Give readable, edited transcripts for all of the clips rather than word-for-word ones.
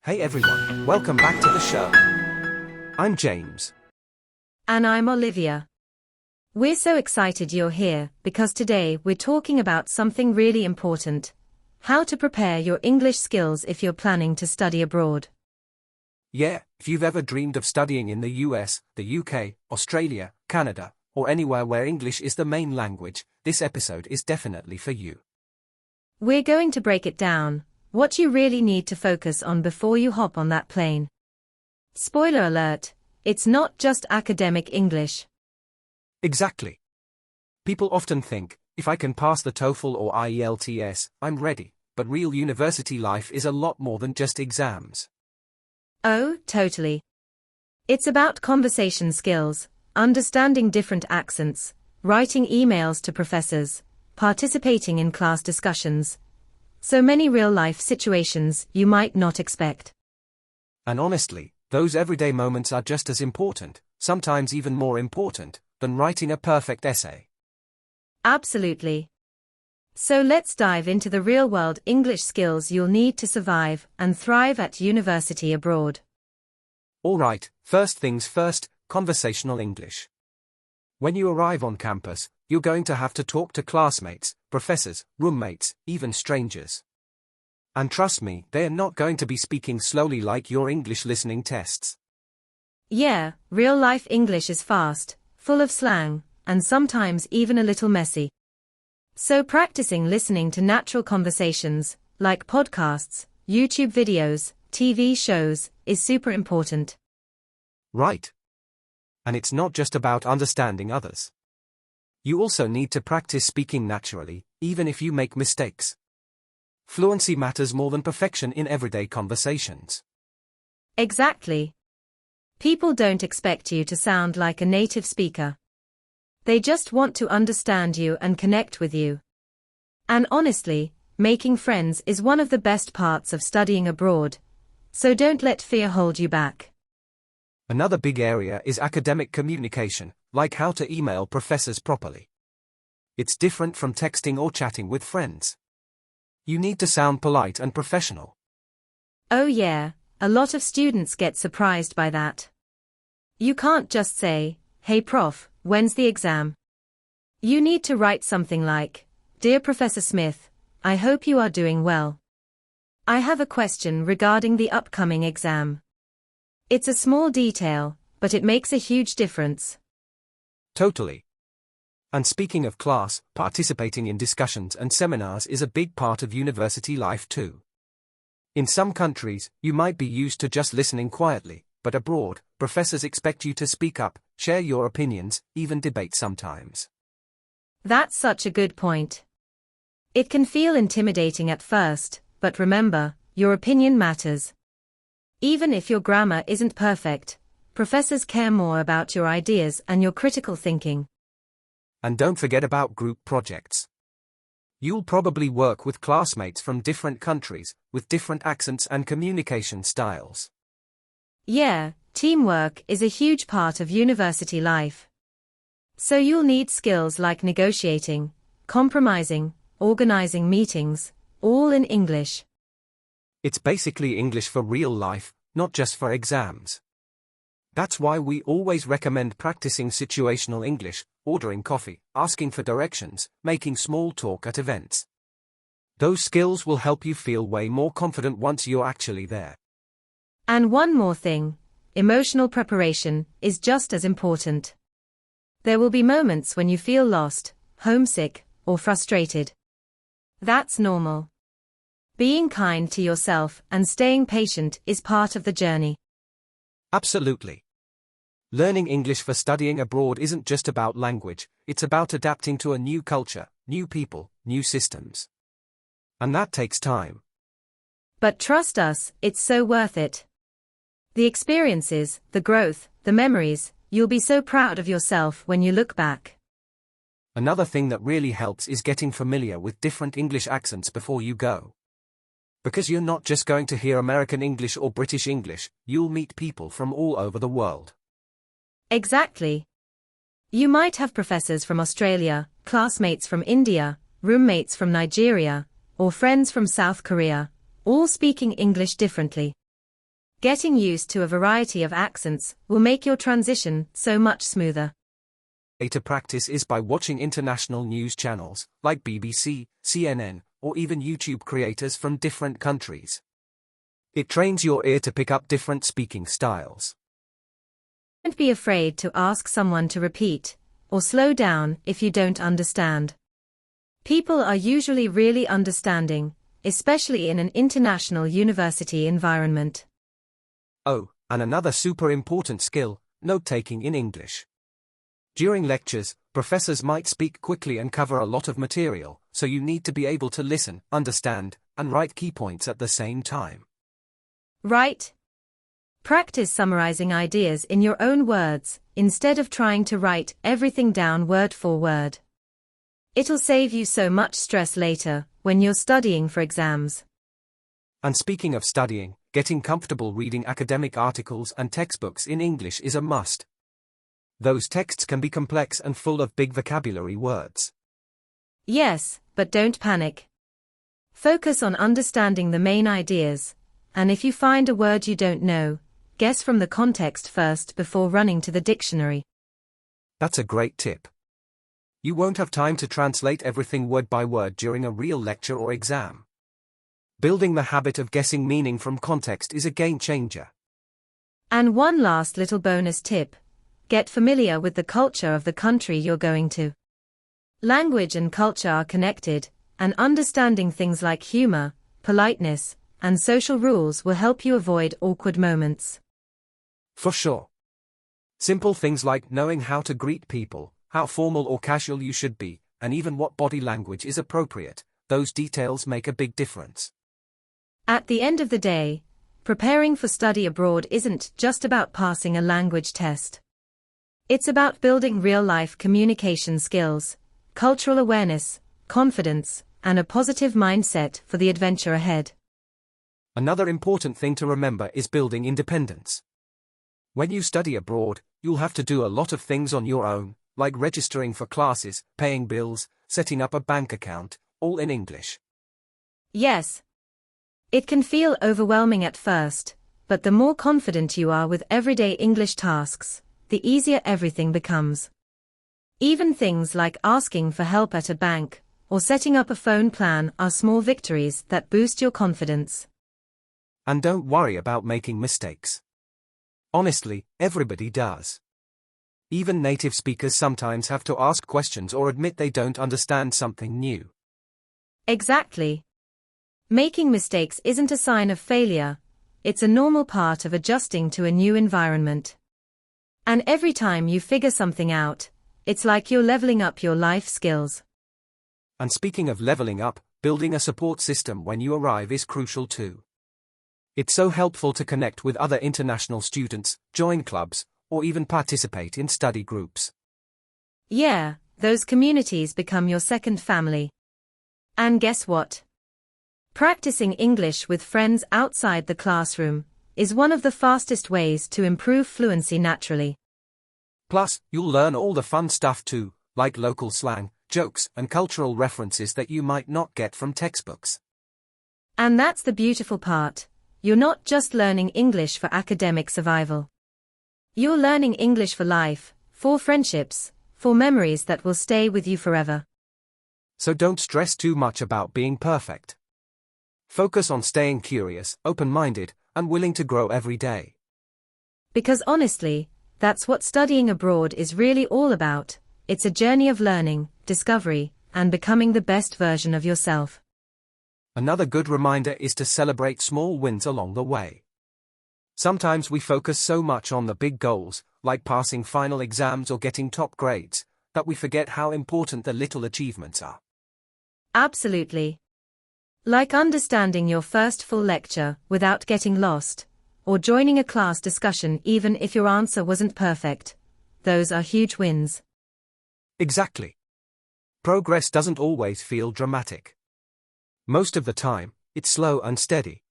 Hey everyone, welcome back to the show. I'm James. And I'm Olivia. We're so excited you're here because today we're talking about something really important: how to prepare your English skills if you're planning to study abroad. Yeah, if you've ever dreamed of studying in the US, the UK, Australia, Canada, or anywhere where English is the main language, this episode is definitely for you. We're going to break it down, what you really need to focus on before you hop on that plane. Spoiler alert, it's not just academic English. Exactly. People often think, if I can pass the TOEFL or IELTS, I'm ready, but real university life is a lot more than just exams. Oh, totally. It's about conversation skills, understanding different accents, writing emails to professors, participating in class discussions. So many real-life situations you might not expect. And honestly, those everyday moments are just as important, sometimes even more important, than writing a perfect essay. Absolutely. So let's dive into the real-world English skills you'll need to survive and thrive at university abroad. Alright, first things first, conversational English. When you arrive on campus, you're going to have to talk to classmates, professors, roommates, even strangers. And trust me, they're not going to be speaking slowly like your English listening tests. Yeah, real-life English is fast, full of slang, and sometimes even a little messy. So practicing listening to natural conversations, like podcasts, YouTube videos, TV shows, is super important. Right. And it's not just about understanding others. You also need to practice speaking naturally, even if you make mistakes. Fluency matters more than perfection in everyday conversations. Exactly. People don't expect you to sound like a native speaker. They just want to understand you and connect with you. And honestly, making friends is one of the best parts of studying abroad, so don't let fear hold you back. Another big area is academic communication, like how to email professors properly. It's different from texting or chatting with friends. You need to sound polite and professional. Oh yeah, a lot of students get surprised by that. You can't just say, "Hey prof, when's the exam?" You need to write something like, "Dear Professor Smith, I hope you are doing well. I have a question regarding the upcoming exam." It's a small detail, but it makes a huge difference. Totally. And speaking of class, participating in discussions and seminars is a big part of university life too. In some countries, you might be used to just listening quietly, but abroad, professors expect you to speak up, share your opinions, even debate sometimes. That's such a good point. It can feel intimidating at first, but remember, your opinion matters. Even if your grammar isn't perfect, professors care more about your ideas and your critical thinking. And don't forget about group projects. You'll probably work with classmates from different countries, with different accents and communication styles. Yeah, teamwork is a huge part of university life. So you'll need skills like negotiating, compromising, organizing meetings, all in English. It's basically English for real life, not just for exams. That's why we always recommend practicing situational English, ordering coffee, asking for directions, making small talk at events. Those skills will help you feel way more confident once you're actually there. And one more thing, emotional preparation is just as important. There will be moments when you feel lost, homesick, or frustrated. That's normal. Being kind to yourself and staying patient is part of the journey. Absolutely. Learning English for studying abroad isn't just about language, it's about adapting to a new culture, new people, new systems. And that takes time. But trust us, it's so worth it. The experiences, the growth, the memories, you'll be so proud of yourself when you look back. Another thing that really helps is getting familiar with different English accents before you go. Because you're not just going to hear American English or British English, you'll meet people from all over the world. Exactly. You might have professors from Australia, classmates from India, roommates from Nigeria, or friends from South Korea, all speaking English differently. Getting used to a variety of accents will make your transition so much smoother. A to practice is by watching international news channels, like BBC, CNN, or even YouTube creators from different countries. It trains your ear to pick up different speaking styles. Don't be afraid to ask someone to repeat, or slow down if you don't understand. People are usually really understanding, especially in an international university environment. Oh, and another super important skill, note-taking in English. During lectures, professors might speak quickly and cover a lot of material, so you need to be able to listen, understand, and write key points at the same time. Right. Practice summarizing ideas in your own words, instead of trying to write everything down word for word. It'll save you so much stress later, when you're studying for exams. And speaking of studying, getting comfortable reading academic articles and textbooks in English is a must. Those texts can be complex and full of big vocabulary words. Yes, but don't panic. Focus on understanding the main ideas, and if you find a word you don't know, guess from the context first before running to the dictionary. That's a great tip. You won't have time to translate everything word by word during a real lecture or exam. Building the habit of guessing meaning from context is a game changer. And one last little bonus tip: get familiar with the culture of the country you're going to. Language and culture are connected, and understanding things like humor, politeness, and social rules will help you avoid awkward moments. For sure. Simple things like knowing how to greet people, how formal or casual you should be, and even what body language is appropriate, those details make a big difference. At the end of the day, preparing for study abroad isn't just about passing a language test. It's about building real-life communication skills, cultural awareness, confidence, and a positive mindset for the adventure ahead. Another important thing to remember is building independence. When you study abroad, you'll have to do a lot of things on your own, like registering for classes, paying bills, setting up a bank account, all in English. Yes. It can feel overwhelming at first, but the more confident you are with everyday English tasks, the easier everything becomes. Even things like asking for help at a bank, or setting up a phone plan are small victories that boost your confidence. And don't worry about making mistakes. Honestly, everybody does. Even native speakers sometimes have to ask questions or admit they don't understand something new. Exactly. Making mistakes isn't a sign of failure, it's a normal part of adjusting to a new environment. And every time you figure something out, it's like you're leveling up your life skills. And speaking of leveling up, building a support system when you arrive is crucial too. It's so helpful to connect with other international students, join clubs, or even participate in study groups. Yeah, those communities become your second family. And guess what? Practicing English with friends outside the classroom is one of the fastest ways to improve fluency naturally. Plus, you'll learn all the fun stuff too, like local slang, jokes, and cultural references that you might not get from textbooks. And that's the beautiful part. You're not just learning English for academic survival. You're learning English for life, for friendships, for memories that will stay with you forever. So don't stress too much about being perfect. Focus on staying curious, open-minded, and willing to grow every day. Because honestly, that's what studying abroad is really all about. It's a journey of learning, discovery, and becoming the best version of yourself. Another good reminder is to celebrate small wins along the way. Sometimes we focus so much on the big goals, like passing final exams or getting top grades, that we forget how important the little achievements are. Absolutely. Like understanding your first full lecture without getting lost, or joining a class discussion even if your answer wasn't perfect. Those are huge wins. Exactly. Progress doesn't always feel dramatic. Most of the time, it's slow and steady.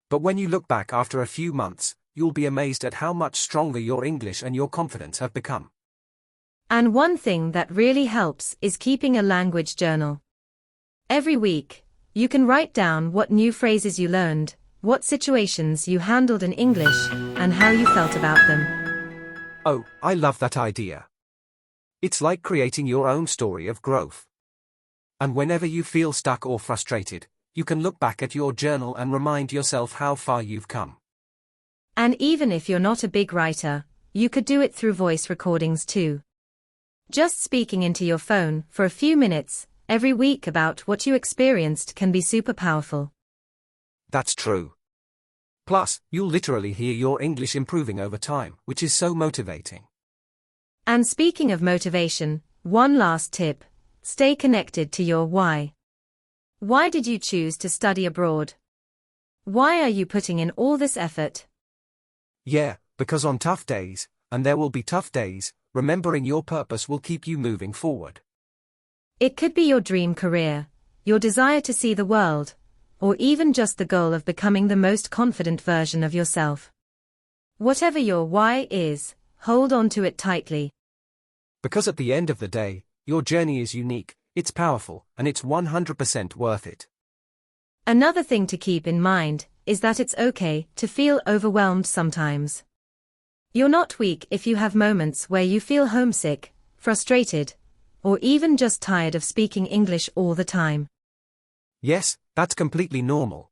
But when you look back after a few months, you'll be amazed at how much stronger your English and your confidence have become. And one thing that really helps is keeping a language journal. Every week, you can write down what new phrases you learned, what situations you handled in English, and how you felt about them. Oh, I love that idea. It's like creating your own story of growth. And whenever you feel stuck or frustrated, you can look back at your journal and remind yourself how far you've come. And even if you're not a big writer, you could do it through voice recordings too. Just speaking into your phone for a few minutes every week about what you experienced can be super powerful. That's true. Plus, you'll literally hear your English improving over time, which is so motivating. And speaking of motivation, one last tip: stay connected to your why. Why did you choose to study abroad? Why are you putting in all this effort? Yeah, because on tough days, and there will be tough days, remembering your purpose will keep you moving forward. It could be your dream career, your desire to see the world, or even just the goal of becoming the most confident version of yourself. Whatever your why is, hold on to it tightly. Because at the end of the day, your journey is unique, it's powerful, and it's 100% worth it. Another thing to keep in mind is that it's okay to feel overwhelmed sometimes. You're not weak if you have moments where you feel homesick, frustrated, or even just tired of speaking English all the time. Yes, that's completely normal.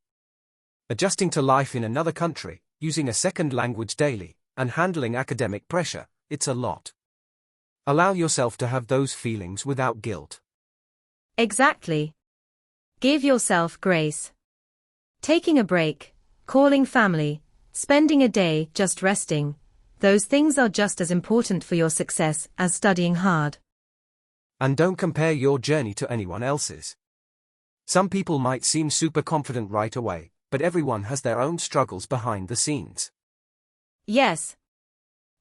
Adjusting to life in another country, using a second language daily, and handling academic pressure, it's a lot. Allow yourself to have those feelings without guilt. Exactly. Give yourself grace. Taking a break, calling family, spending a day just resting, those things are just as important for your success as studying hard. And don't compare your journey to anyone else's. Some people might seem super confident right away, but everyone has their own struggles behind the scenes. Yes.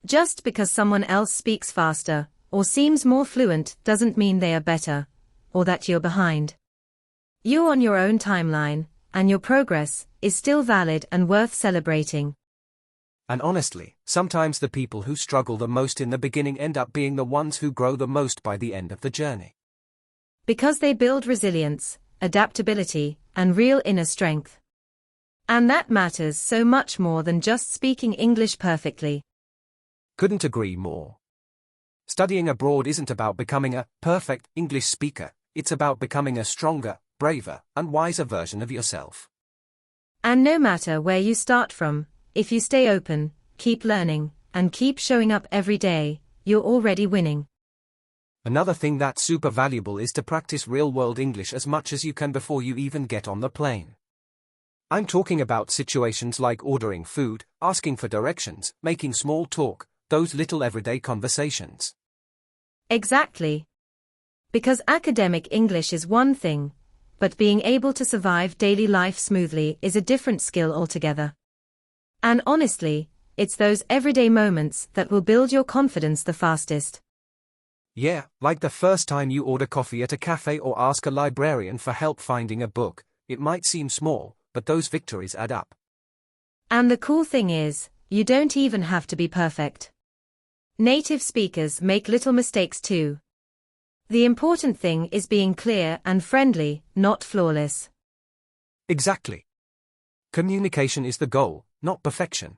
Just because someone else speaks faster or seems more fluent doesn't mean they are better, or that you're behind. You're on your own timeline, and your progress is still valid and worth celebrating. And honestly, sometimes the people who struggle the most in the beginning end up being the ones who grow the most by the end of the journey. Because they build resilience, adaptability, and real inner strength. And that matters so much more than just speaking English perfectly. Couldn't agree more. Studying abroad isn't about becoming a perfect English speaker, it's about becoming a stronger, braver, and wiser version of yourself. And no matter where you start from, if you stay open, keep learning, and keep showing up every day, you're already winning. Another thing that's super valuable is to practice real-world English as much as you can before you even get on the plane. I'm talking about situations like ordering food, asking for directions, making small talk, those little everyday conversations. Exactly. Because academic English is one thing, but being able to survive daily life smoothly is a different skill altogether. And honestly, it's those everyday moments that will build your confidence the fastest. Yeah, like the first time you order coffee at a cafe or ask a librarian for help finding a book. It might seem small, but those victories add up. And the cool thing is, you don't even have to be perfect. Native speakers make little mistakes too. The important thing is being clear and friendly, not flawless. Exactly. Communication is the goal, not perfection.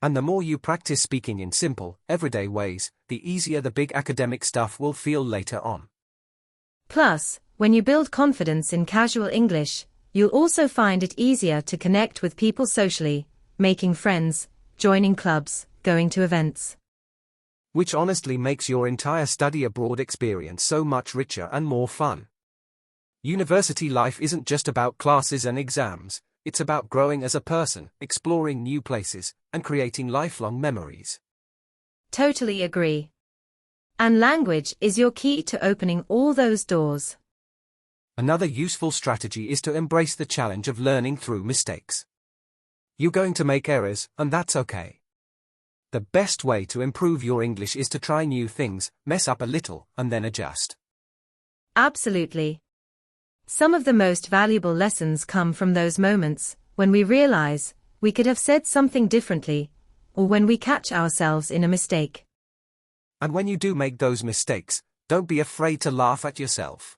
And the more you practice speaking in simple, everyday ways, the easier the big academic stuff will feel later on. Plus, when you build confidence in casual English, you'll also find it easier to connect with people socially, making friends, joining clubs, going to events. Which honestly makes your entire study abroad experience so much richer and more fun. University life isn't just about classes and exams, it's about growing as a person, exploring new places, and creating lifelong memories. Totally agree. And language is your key to opening all those doors. Another useful strategy is to embrace the challenge of learning through mistakes. You're going to make errors, and that's okay. The best way to improve your English is to try new things, mess up a little, and then adjust. Absolutely. Some of the most valuable lessons come from those moments when we realize we could have said something differently, or when we catch ourselves in a mistake. And when you do make those mistakes, don't be afraid to laugh at yourself.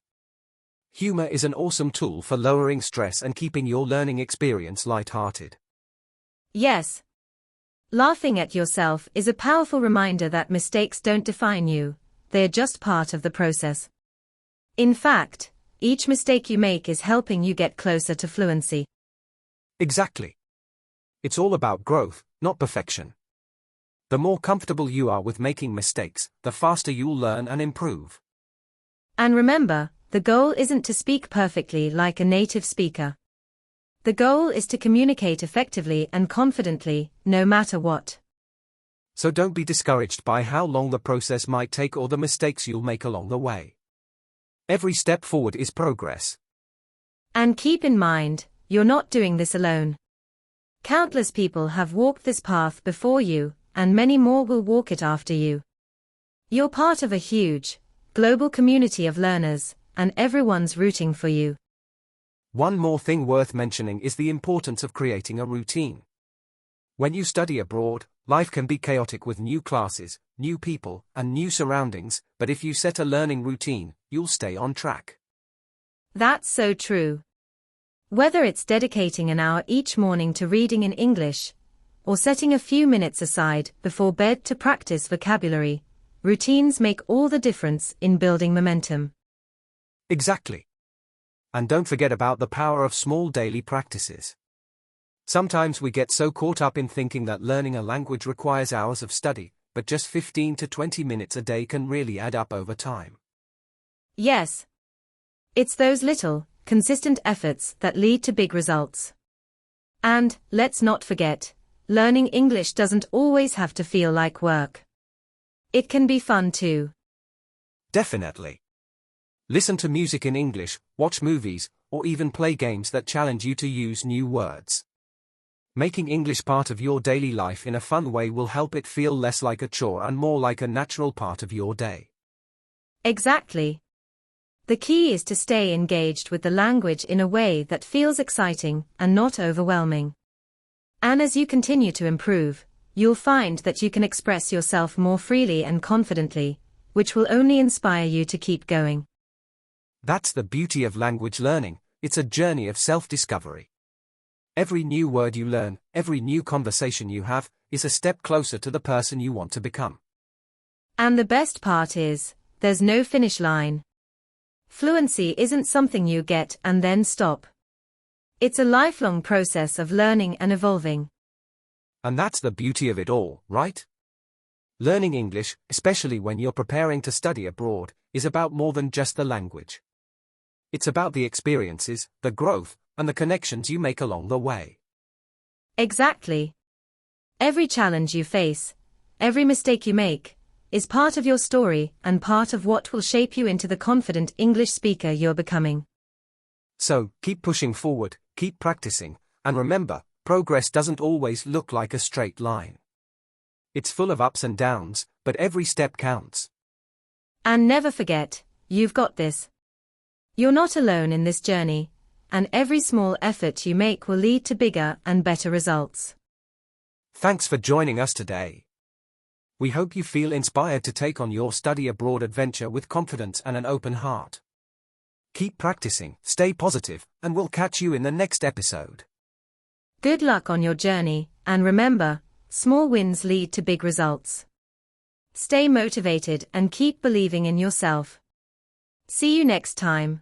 Humor is an awesome tool for lowering stress and keeping your learning experience light-hearted. Yes. Laughing at yourself is a powerful reminder that mistakes don't define you, they're just part of the process. In fact, each mistake you make is helping you get closer to fluency. Exactly. It's all about growth, not perfection. The more comfortable you are with making mistakes, the faster you'll learn and improve. And remember, the goal isn't to speak perfectly like a native speaker. The goal is to communicate effectively and confidently, no matter what. So don't be discouraged by how long the process might take or the mistakes you'll make along the way. Every step forward is progress. And keep in mind, you're not doing this alone. Countless people have walked this path before you, and many more will walk it after you. You're part of a huge, global community of learners, and everyone's rooting for you. One more thing worth mentioning is the importance of creating a routine. When you study abroad, life can be chaotic with new classes, new people, and new surroundings, but if you set a learning routine, you'll stay on track. That's so true. Whether it's dedicating an hour each morning to reading in English, or setting a few minutes aside before bed to practice vocabulary, routines make all the difference in building momentum. Exactly. And don't forget about the power of small daily practices. Sometimes we get so caught up in thinking that learning a language requires hours of study, but just 15 to 20 minutes a day can really add up over time. Yes. It's those little, consistent efforts that lead to big results. And, let's not forget, learning English doesn't always have to feel like work. It can be fun too. Definitely. Listen to music in English, watch movies, or even play games that challenge you to use new words. Making English part of your daily life in a fun way will help it feel less like a chore and more like a natural part of your day. Exactly. The key is to stay engaged with the language in a way that feels exciting and not overwhelming. And as you continue to improve, you'll find that you can express yourself more freely and confidently, which will only inspire you to keep going. That's the beauty of language learning, it's a journey of self-discovery. Every new word you learn, every new conversation you have, is a step closer to the person you want to become. And the best part is, there's no finish line. Fluency isn't something you get and then stop. It's a lifelong process of learning and evolving. And that's the beauty of it all, right? Learning English, especially when you're preparing to study abroad, is about more than just the language. It's about the experiences, the growth, and the connections you make along the way. Exactly. Every challenge you face, every mistake you make, is part of your story and part of what will shape you into the confident English speaker you're becoming. So, keep pushing forward, keep practicing, and remember, progress doesn't always look like a straight line. It's full of ups and downs, but every step counts. And never forget, you've got this. You're not alone in this journey, and every small effort you make will lead to bigger and better results. Thanks for joining us today. We hope you feel inspired to take on your study abroad adventure with confidence and an open heart. Keep practicing, stay positive, and we'll catch you in the next episode. Good luck on your journey, and remember, small wins lead to big results. Stay motivated and keep believing in yourself. See you next time.